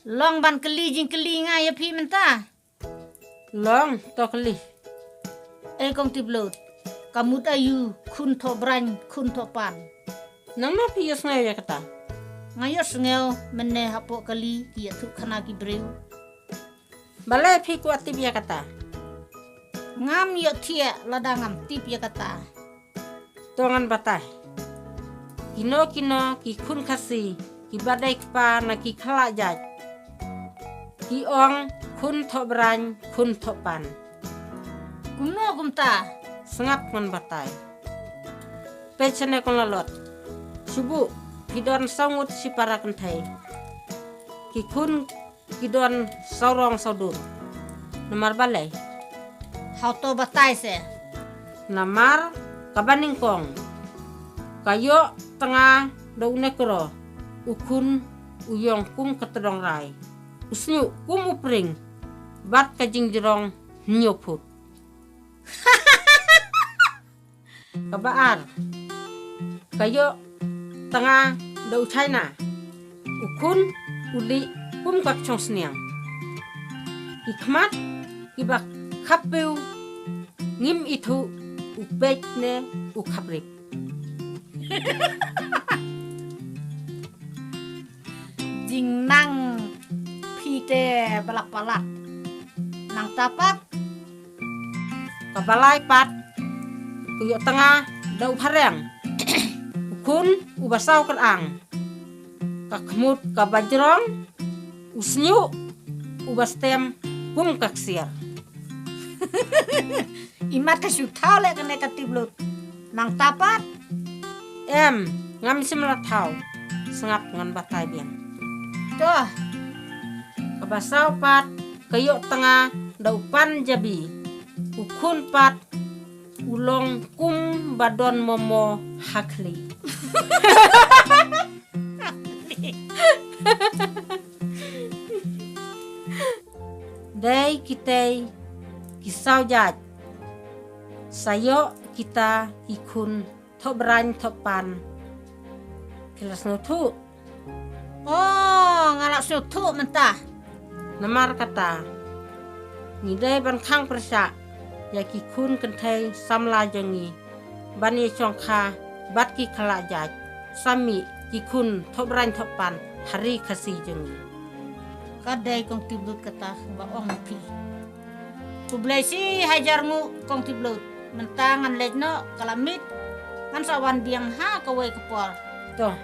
Long ban keli jing keli ngai ya pi menta. Long to keli. Kong tiblot. Kamu tayu kun to brany kun to pan. Nang na pi yos ngai ya kata. Ngayos ngeo mene hapo kali ki tu khana ki breu. Balai pi ku atib ya kata. Ngam yo thia ladangam tip ya kata. Tongan batai. Kino ki kun kasi ki badai kpa na ki khala jaj. Ki ong kun to brany kun to pan. Kumno kumta. Sengap ngan batai. Pechane kon lalot. Subu kidon sangut si para kentai. Ki kun kidon saurong saudur. Namar balai. Hau to batai se. Namar kabaning kong. Kayo tengah daune kero. Ukun uyong kum ketedong rai. Usnyu kum upring. Bat kajing jerong nyoput. Kabaar. Kayo tengah dau China. Ukun uli kum kak chong sniang. Ikmat ibak kapeu ngim itu upek ne ukaprik. Jing nang pite balak-balak. Nang tapak Kabalai pat kuyo tengah dau pareng. Ukun ubasau kerang. Kakmut kabajrong usnyu ubastem kum kaksiar. imat ka syuk thau le kene ka tiblot. Nang tapak Ngam simla thau sengap ngan batai biang. toh Kabasau pat kayo tengah dau pan jabi. Ukun pat ulong kum badon momo hakli. Day kitay kisau jaj. Sayo kita ikun tobrany topan. Kilas nutu. oh ngalak syuk tu mentah. Namar kata. Ngidai ban khang persa. Ya kikun kentai samla jangi. Bani chongkha bat ki khala jaj. Sami kikun tobrany topan hari kasi jangi. Kadai kong tiblot kata ba ong pi. Kublai si hajar ngu kong tiblot. Mentangan lejno kalamit. Ngan sawan biang ha kawai kepor. Toh